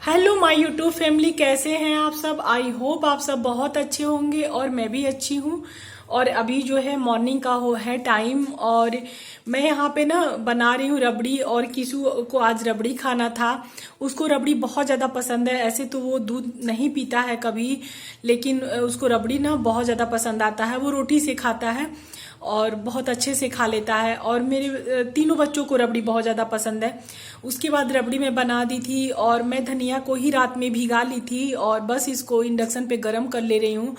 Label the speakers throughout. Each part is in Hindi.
Speaker 1: हेलो माय यूट्यूब फैमिली, कैसे हैं आप सब। आई होप आप सब बहुत अच्छे होंगे और मैं भी अच्छी हूँ। और अभी जो है मॉर्निंग का हो है टाइम, और मैं यहाँ पे ना बना रही हूँ रबड़ी। और किसू को आज रबड़ी खाना था, उसको रबड़ी बहुत ज़्यादा पसंद है। ऐसे तो वो दूध नहीं पीता है कभी, लेकिन उसको रबड़ी ना बहुत ज़्यादा पसंद आता है। वो रोटी से खाता है और बहुत अच्छे से खा लेता है। और मेरे तीनों बच्चों को रबड़ी बहुत ज़्यादा पसंद है। उसके बाद रबड़ी मैं बना दी थी, और मैं धनिया को ही रात में भिगा ली थी, और बस इसको इंडक्शन पे गरम कर ले रही हूँ।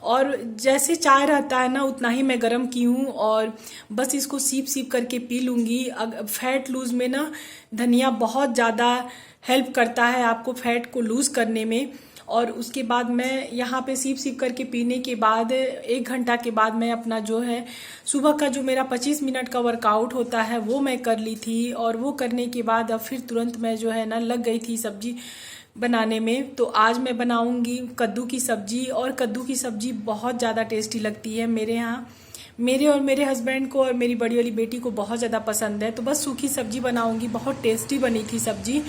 Speaker 1: और जैसे चाय रहता है ना, उतना ही मैं गरम की हूँ, और बस इसको सीप सीप करके पी लूँगी। फैट लूज में ना धनिया बहुत ज़्यादा हेल्प करता है आपको फैट को लूज करने में। और उसके बाद मैं यहाँ पे सीप सीप करके पीने के बाद 1 घंटा के बाद मैं अपना जो है सुबह का जो मेरा 25 मिनट का वर्कआउट होता है वो मैं कर ली थी। और वो करने के बाद अब फिर तुरंत मैं जो है ना लग गई थी सब्जी बनाने में। तो आज मैं बनाऊंगी कद्दू की सब्जी, और कद्दू की सब्जी बहुत ज़्यादा टेस्टी लगती है मेरे यहाँ। मेरे और मेरे हस्बैंड को और मेरी बड़ी वाली बेटी को बहुत ज़्यादा पसंद है। तो बस सूखी सब्जी बनाऊंगी, बहुत टेस्टी बनी थी सब्जी,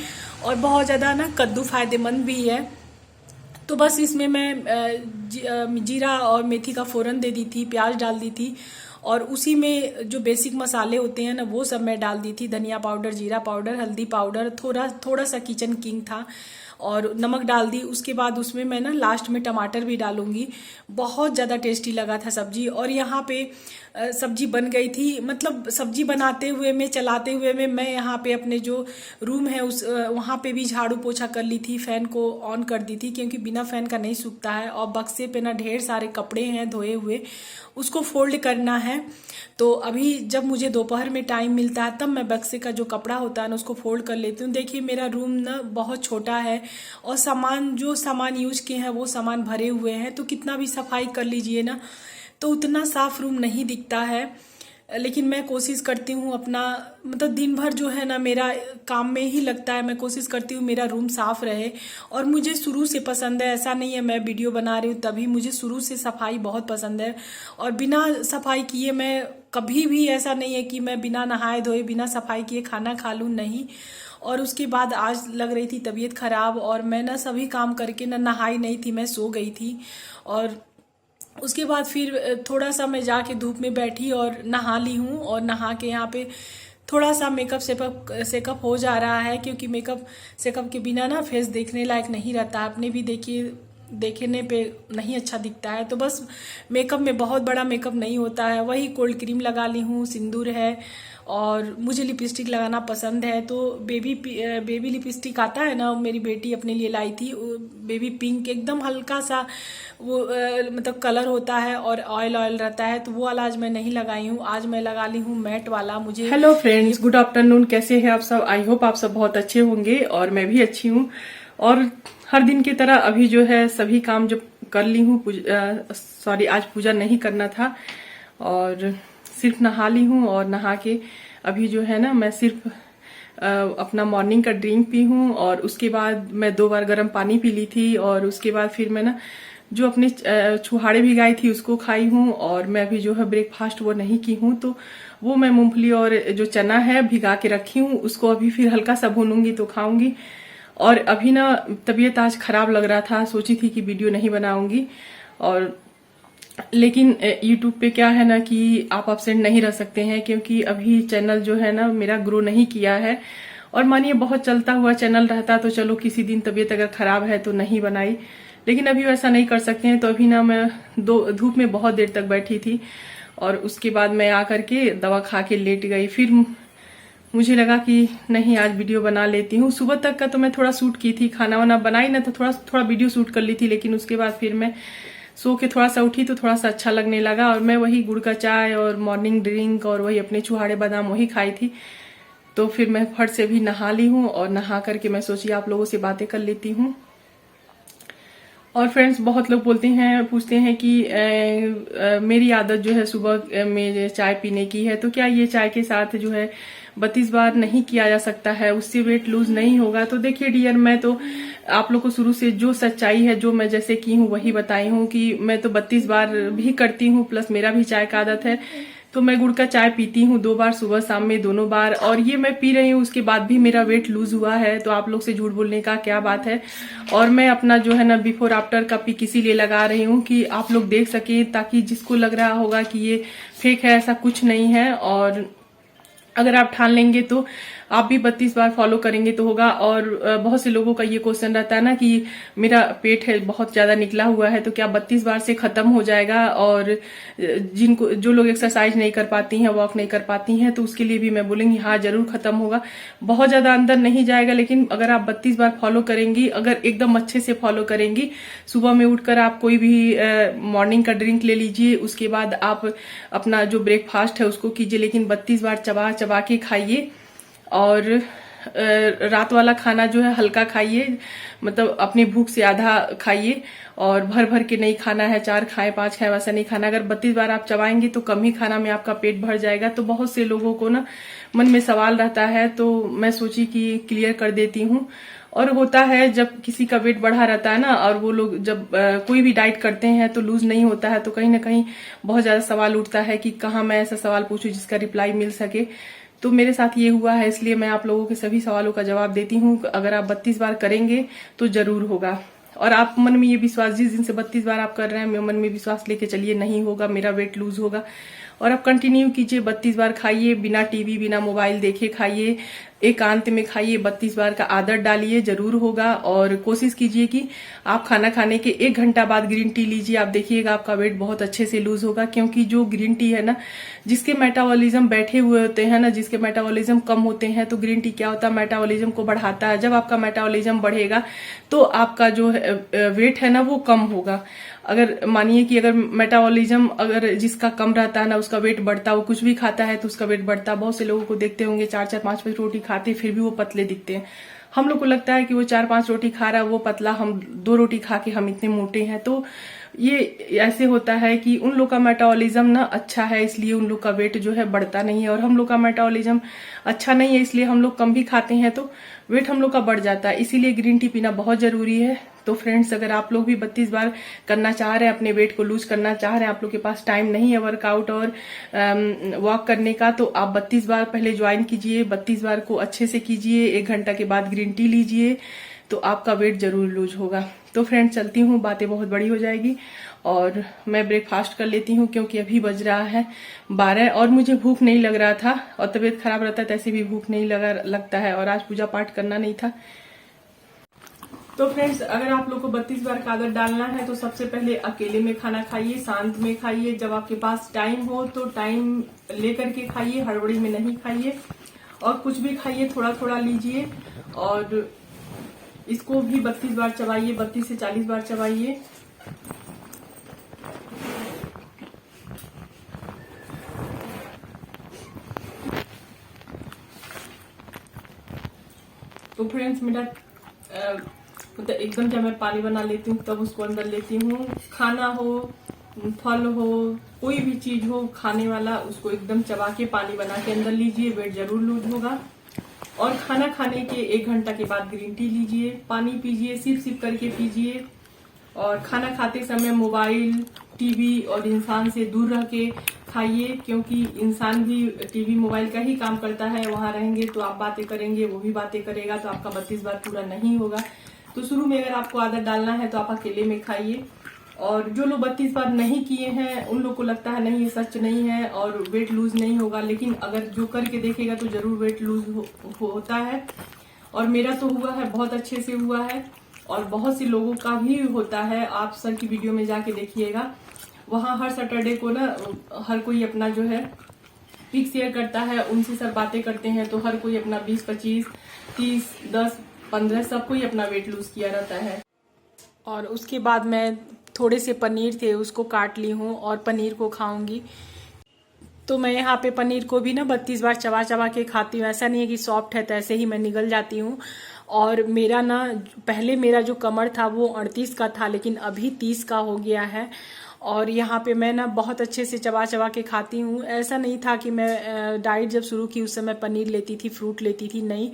Speaker 1: और बहुत ज़्यादा ना कद्दू फायदेमंद भी है। तो बस इसमें मैं जीरा और मेथी का फोरन दे दी थी, प्याज डाल दी थी, और उसी में जो बेसिक मसाले होते हैं ना वो सब मैं डाल दी थी। धनिया पाउडर, जीरा पाउडर, हल्दी पाउडर, थोड़ा थोड़ा सा किचन किंग था, और नमक डाल दी। उसके बाद उसमें मैं ना लास्ट में टमाटर भी डालूंगी। बहुत ज़्यादा टेस्टी लगा था सब्जी। और यहाँ पे सब्जी बन गई थी, मतलब सब्जी बनाते हुए में, चलाते हुए में मैं यहाँ पे अपने जो रूम है उस वहाँ पे भी झाड़ू पोछा कर ली थी। फैन को ऑन कर दी थी क्योंकि बिना फैन का नहीं सूखता है। और बक्से पे ना ढेर सारे कपड़े हैं धोए हुए, उसको फोल्ड करना है। तो अभी जब मुझे दोपहर में टाइम मिलता है तब मैं बक्से का जो कपड़ा होता है ना उसको फोल्ड कर लेती हूँ। देखिए मेरा रूम ना बहुत छोटा है, और जो सामान यूज किए हैं वो सामान भरे हुए हैं। तो कितना भी सफाई कर लीजिए ना तो उतना साफ रूम नहीं दिखता है। लेकिन मैं कोशिश करती हूँ अपना, मतलब दिन भर जो है ना मेरा काम में ही लगता है। मैं कोशिश करती हूँ मेरा रूम साफ रहे, और मुझे शुरू से पसंद है। ऐसा नहीं है मैं वीडियो बना रही हूँ तभी, मुझे शुरू से सफाई बहुत पसंद है। और बिना सफाई किए मैं कभी भी, ऐसा नहीं है कि मैं बिना नहाए धोए बिना सफाई किए खाना खा लूँ, नहीं। और उसके बाद आज लग रही थी तबीयत खराब, और मैं ना सभी काम करके ना नहाई नहीं थी, मैं सो गई थी। और उसके बाद फिर थोड़ा सा मैं जाके धूप में बैठी और नहा ली हूँ। और नहा के यहाँ पे थोड़ा सा मेकअप सेकअप हो जा रहा है, क्योंकि मेकअप सेकअप के बिना ना फेस देखने लायक नहीं रहता। आपने भी देखिए, देखने पे नहीं अच्छा दिखता है। तो बस मेकअप में बहुत बड़ा मेकअप नहीं होता है। वही कोल्ड क्रीम लगा ली हूँ, सिंदूर है, और मुझे लिपस्टिक लगाना पसंद है। तो बेबी लिपस्टिक आता है ना, मेरी बेटी अपने लिए लाई थी, बेबी पिंक, एकदम हल्का सा वो मतलब कलर होता है और ऑयल ऑयल रहता है। तो वो वाला आज मैं नहीं लगाई हूँ, आज मैं लगा ली हूँ मैट वाला। मुझे
Speaker 2: हेलो फ्रेंड्स, गुड आफ्टरनून। कैसे हैं आप सब? आई होप आप सब बहुत अच्छे होंगे और मैं भी अच्छी हूँ। और हर दिन की तरह अभी जो है सभी काम जो कर ली हूँ। सॉरी, आज पूजा नहीं करना था, और सिर्फ नहा ली हूँ। और नहा के अभी जो है ना मैं सिर्फ अपना मॉर्निंग का ड्रिंक पी हूँ। और उसके बाद मैं 2 बार गर्म पानी पी ली थी। और उसके बाद फिर मैं ना जो अपने छुहाड़े भिगाई थी उसको खाई हूँ। और मैं अभी जो है ब्रेकफास्ट वो नहीं की हूँ, तो वो मैं मूंगफली और जो चना है भिगा के रखी हूँ, उसको अभी फिर हल्का सा भूनूंगी तो खाऊंगी। और अभी ना तबीयत आज खराब लग रहा था, सोची थी कि वीडियो नहीं बनाऊंगी। और लेकिन यूट्यूब पे क्या है ना कि आप एब्सेंट नहीं रह सकते हैं, क्योंकि अभी चैनल जो है ना मेरा ग्रो नहीं किया है। और मानिए बहुत चलता हुआ चैनल रहता तो चलो किसी दिन तबीयत अगर खराब है तो नहीं बनाई, लेकिन अभी वैसा नहीं कर सकते हैं। तो अभी ना मैं धूप में बहुत देर तक बैठी थी, और उसके बाद मैं आकर के दवा खा के लेट गई। फिर मुझे लगा कि नहीं आज वीडियो बना लेती हूँ। सुबह तक का तो मैं थोड़ा शूट की थी, खाना वाना बनाई ना तो थोड़ा वीडियो शूट कर ली थी। लेकिन उसके बाद फिर मैं सो के थोड़ा सा उठी तो थोड़ा सा अच्छा लगने लगा, और मैं वही गुड़ का चाय और मॉर्निंग ड्रिंक और वही अपने छुहाड़े बादाम वही खाई थी। तो फिर मैं फट से भी नहा ली हूँ, और नहा करके मैं सोची आप लोगों से बातें कर लेती हूँ। और फ्रेंड्स, बहुत लोग बोलते हैं, पूछते हैं कि मेरी आदत जो है सुबह में चाय पीने की है, तो क्या ये चाय के साथ जो है 32 बार नहीं किया जा सकता है, उससे वेट लूज नहीं होगा? तो देखिए डियर, मैं तो आप लोग को शुरू से जो सच्चाई है, जो मैं जैसे की हूँ वही बताई हूँ कि मैं तो 32 बार भी करती हूँ, प्लस मेरा भी चाय का आदत है। तो मैं गुड़ का चाय पीती हूँ 2 बार, सुबह शाम में दोनों बार, और ये मैं पी रही हूँ। उसके बाद भी मेरा वेट लूज हुआ है, तो आप लोग से झूठ बोलने का क्या बात है। और मैं अपना जो है ना बिफोर आफ्टर का पिक इसीलिए लगा रही हूँ कि आप लोग देख सके, ताकि जिसको लग रहा होगा कि ये फेक है, ऐसा कुछ नहीं है। और अगर आप ठान लेंगे तो आप भी 32 बार फॉलो करेंगे तो होगा। और बहुत से लोगों का ये क्वेश्चन रहता है ना कि मेरा पेट है बहुत ज्यादा निकला हुआ है, तो क्या 32 बार से खत्म हो जाएगा। और जो लोग एक्सरसाइज नहीं कर पाती हैं, वॉक नहीं कर पाती हैं, तो उसके लिए भी मैं बोलूंगी हाँ जरूर खत्म होगा। बहुत ज्यादा अंदर नहीं जाएगा, लेकिन अगर आप 32 बार फॉलो करेंगी, अगर एकदम अच्छे से फॉलो करेंगी, सुबह में उठकर आप कोई भी मॉर्निंग का ड्रिंक ले लीजिए, उसके बाद आप अपना जो ब्रेकफास्ट है उसको कीजिए, लेकिन 32 बार चबा चबा के खाइए। और रात वाला खाना जो है हल्का खाइए, मतलब अपनी भूख से आधा खाइए, और भर भर के नहीं खाना है, 4 खाए 5 खाए वैसा नहीं खाना। अगर 32 बार आप चबाएंगे तो कम ही खाना में आपका पेट भर जाएगा। तो बहुत से लोगों को ना मन में सवाल रहता है, तो मैं सोची कि क्लियर कर देती हूँ। और होता है जब किसी का वेट बढ़ा रहता है ना, और वो लोग जब कोई भी डाइट करते हैं तो लूज नहीं होता है, तो कहीं ना कहीं बहुत ज्यादा सवाल उठता है कि कहाँ मैं ऐसा सवाल पूछूं जिसका रिप्लाई मिल सके। तो मेरे साथ ये हुआ है, इसलिए मैं आप लोगों के सभी सवालों का जवाब देती हूँ। अगर आप 32 बार करेंगे तो जरूर होगा। और आप मन में ये विश्वास, जिस दिन से 32 बार आप कर रहे हैं, मन में विश्वास लेके चलिए नहीं होगा, मेरा वेट लूज होगा। और आप कंटिन्यू कीजिए, 32 बार खाइए, बिना टीवी बिना मोबाइल देखे खाइए, एकांत में खाइए, 32 बार का आदत डालिए, जरूर होगा। और कोशिश कीजिए कि आप खाना खाने के 1 घंटा बाद ग्रीन टी लीजिए, आप देखिएगा आपका वेट बहुत अच्छे से लूज होगा। क्योंकि जो ग्रीन टी है ना, जिसके मेटाबॉलिज्म बैठे हुए होते हैं ना, जिसके मेटाबॉलिज्म कम होते हैं, तो ग्रीन टी क्या होता है, मेटाबॉलिज्म को बढ़ाता है। जब आपका मेटाबॉलिज्म बढ़ेगा तो आपका जो वेट है ना वो कम होगा। अगर मानिए कि अगर मेटाबॉलिज्म अगर जिसका कम रहता है ना, उसका वेट बढ़ता, वो कुछ भी खाता है तो उसका वेट बढ़ता। बहुत से लोगों को देखते होंगे 4-4 5-5 रोटी खाते, फिर भी वो पतले दिखते हैं। हम लोग को लगता है कि वो 4-5 रोटी खा रहा है वो पतला, हम 2 रोटी खा के हम इतने मोटे हैं। तो ये ऐसे होता है कि उन लोग का मेटाबॉलिज्म ना अच्छा है, इसलिए उन लोग का वेट जो है बढ़ता नहीं है। और हम लोग का मेटाबॉलिज्म अच्छा नहीं है, इसलिए हम लोग कम भी खाते हैं तो वेट हम लोग का बढ़ जाता है। इसीलिए ग्रीन टी पीना बहुत जरूरी है। तो फ्रेंड्स, अगर आप लोग भी 32 बार करना चाह रहे हैं, अपने वेट को लूज करना चाह रहे हैं, आप लोग के पास टाइम नहीं है वर्कआउट और वॉक करने का, तो आप 32 बार पहले ज्वाइन कीजिए, 32 बार को अच्छे से कीजिए, 1 घंटा के बाद ग्रीन टी लीजिए, तो आपका वेट जरूर लूज होगा। तो फ्रेंड्स, चलती हूँ, बातें बहुत बड़ी हो जाएगी और मैं ब्रेकफास्ट कर लेती हूँ, क्योंकि अभी बज रहा है 12 और मुझे भूख नहीं लग रहा था, और तबीयत खराब रहता है तैसे भी भूख नहीं लगता है, और आज पूजा पाठ करना नहीं था। तो फ्रेंड्स, अगर आप लोग को 32 बार का आदत डालना है तो सबसे पहले अकेले में खाना खाइए, शांत में खाइए। जब आपके पास टाइम हो तो टाइम लेकर के खाइए, हड़बड़ी में नहीं खाइए। और कुछ भी खाइए थोड़ा थोड़ा लीजिए, और इसको भी 32 बार चबाइए, 32 से 40 बार चबाइए। तो फ्रेंड्स, मेरा मतलब एकदम जब मैं पानी बना लेती हूँ तब उसको अंदर लेती हूँ। खाना हो, फल हो, कोई भी चीज हो खाने वाला, उसको एकदम चबा के पानी बना के अंदर लीजिए, वेट जरूर लूज होगा। और खाना खाने के 1 घंटा के बाद ग्रीन टी लीजिए, पानी पीजिए, सिप सिप करके पीजिए। और खाना खाते समय मोबाइल, टीवी और इंसान से दूर रह के खाइए, क्योंकि इंसान भी टीवी मोबाइल का ही काम करता है। वहां रहेंगे तो आप बातें करेंगे, वो भी बातें करेगा, तो आपका 32 बार पूरा नहीं होगा। तो शुरू में अगर आपको आदत डालना है तो आप अकेले में खाइए। और जो लोग 32 बार नहीं किए हैं उन लोग को लगता है नहीं, ये सच नहीं है और वेट लूज नहीं होगा, लेकिन अगर जो करके देखेगा तो जरूर वेट लूज होता है। और मेरा तो हुआ है, बहुत अच्छे से हुआ है, और बहुत से लोगों का भी होता है। आप सर की वीडियो में जाके देखिएगा, वहां हर सैटरडे को ना हर कोई अपना जो है पिक शेयर करता है, उनसे सर बातें करते हैं, तो हर कोई अपना 20, 25, 30, 10, 15 सब कोई अपना वेट लूज किया रहता है। और उसके बाद मैं थोड़े से पनीर थे उसको काट ली हूँ और पनीर को खाऊंगी। तो मैं यहाँ पे पनीर को भी ना 32 बार चबा चबा के खाती हूँ। ऐसा नहीं है कि सॉफ्ट है तो ऐसे ही मैं निगल जाती हूँ। और मेरा ना पहले मेरा जो कमर था वो 38 का था, लेकिन अभी 30 का हो गया है। और यहाँ पे मैं ना बहुत अच्छे से चबा चबा के खाती हूँ। ऐसा नहीं था कि मैं डाइट जब शुरू की उस समय पनीर लेती थी, फ्रूट लेती थी, नहीं,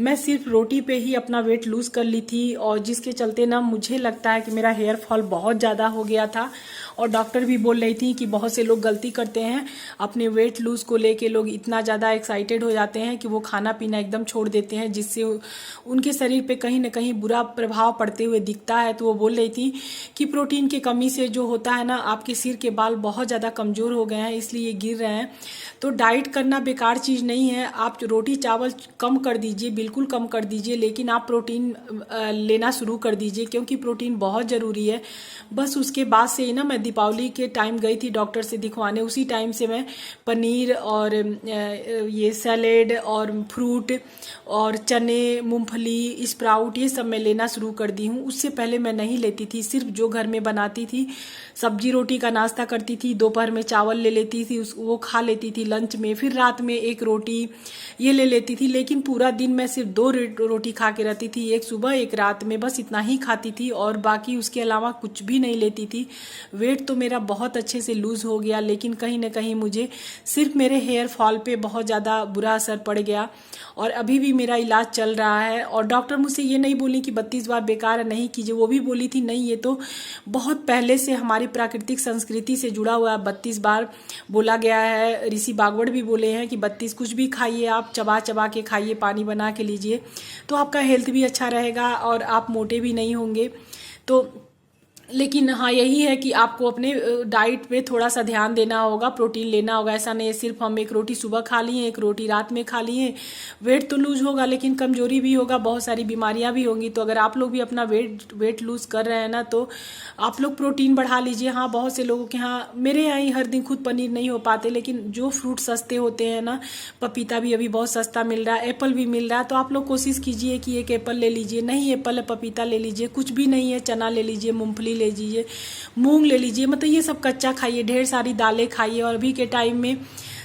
Speaker 2: मैं सिर्फ रोटी पे ही अपना वेट लूज कर ली थी। और जिसके चलते ना मुझे लगता है कि मेरा हेयर फॉल बहुत ज़्यादा हो गया था।
Speaker 1: और डॉक्टर भी बोल रही थी कि बहुत से लोग गलती करते हैं, अपने वेट लूज को लेके लोग इतना ज़्यादा एक्साइटेड हो जाते हैं कि वो खाना पीना एकदम छोड़ देते हैं, जिससे उनके शरीर पे कहीं ना कहीं बुरा प्रभाव पड़ते हुए दिखता है। तो वो बोल रही थी कि प्रोटीन की कमी से जो होता है ना, आपके सिर के बाल बहुत ज़्यादा कमज़ोर हो गए हैं, इसलिए गिर रहे हैं। तो डाइट करना बेकार चीज़ नहीं है, आप रोटी चावल कम कर दीजिए, बिल्कुल कम कर दीजिए, लेकिन आप प्रोटीन लेना शुरू कर दीजिए, क्योंकि प्रोटीन बहुत ज़रूरी है। बस उसके बाद से ही ना, मैं दीपावली के टाइम गई थी डॉक्टर से दिखवाने, उसी टाइम से मैं पनीर और ये सैलेड और फ्रूट और चने, मूंगफली, स्प्राउट, ये सब मैं लेना शुरू कर दी हूँ। उससे पहले मैं नहीं लेती थी, सिर्फ जो घर में बनाती थी सब्जी रोटी का नाश्ता करती थी, दोपहर में चावल ले लेती थी, वो खा लेती थी लंच में, फिर रात में एक रोटी ये ले लेती थी। लेकिन पूरा दिन मैं सिर्फ 2 रोटी खा के रहती थी, एक सुबह एक रात में, बस इतना ही खाती थी और बाकी उसके अलावा कुछ भी नहीं लेती थी। वेट तो मेरा बहुत अच्छे से लूज हो गया, लेकिन कहीं ना कहीं मुझे सिर्फ मेरे हेयर फॉल पे बहुत ज़्यादा बुरा असर पड़ गया और अभी भी मेरा इलाज चल रहा है। और डॉक्टर मुझसे ये नहीं बोली कि 32 बार बेकार है, नहीं कीजिए, वो भी बोली थी नहीं, ये तो बहुत पहले से हमारी प्राकृतिक संस्कृति से जुड़ा हुआ 32 बार बोला गया है। ऋषि बागवट भी बोले हैं कि 32 कुछ भी खाइए, आप चबा चबा के खाइए, पानी बना के लीजिए, तो आपका हेल्थ भी अच्छा रहेगा और आप मोटे भी नहीं होंगे। तो लेकिन हाँ, यही है कि आपको अपने डाइट पे थोड़ा सा ध्यान देना होगा, प्रोटीन लेना होगा। ऐसा नहीं है सिर्फ हम एक रोटी सुबह खा लिए, एक रोटी रात में खा लिए, वेट तो लूज होगा लेकिन कमजोरी भी होगा, बहुत सारी बीमारियां भी होंगी। तो अगर आप लोग भी अपना वेट लूज कर रहे हैं ना, तो आप लोग प्रोटीन बढ़ा लीजिए। हाँ, बहुत से लोगों के यहाँ, मेरे यहाँ ही हर दिन खुद पनीर नहीं हो पाते, लेकिन जो फ्रूट सस्ते होते हैं ना, पपीता भी अभी बहुत सस्ता मिल रहा है, एप्पल भी मिल रहा है, तो आप लोग कोशिश कीजिए कि एक एप्पल ले लीजिए, नहीं एप्पल है पपीता ले लीजिए, कुछ भी नहीं है चना ले लीजिए, मूंगफली ले लीजिए, मूंग ले लीजिए, मतलब ये सब कच्चा खाइए, ढेर सारी दालें खाइए। और अभी के टाइम में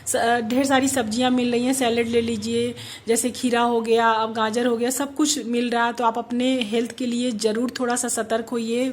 Speaker 1: ढेर सारी सब्जियां मिल रही हैं, सैलेड ले लीजिए, जैसे खीरा हो गया, अब गाजर हो गया, सब कुछ मिल रहा है। तो आप अपने हेल्थ के लिए जरूर थोड़ा सा सतर्क होइए।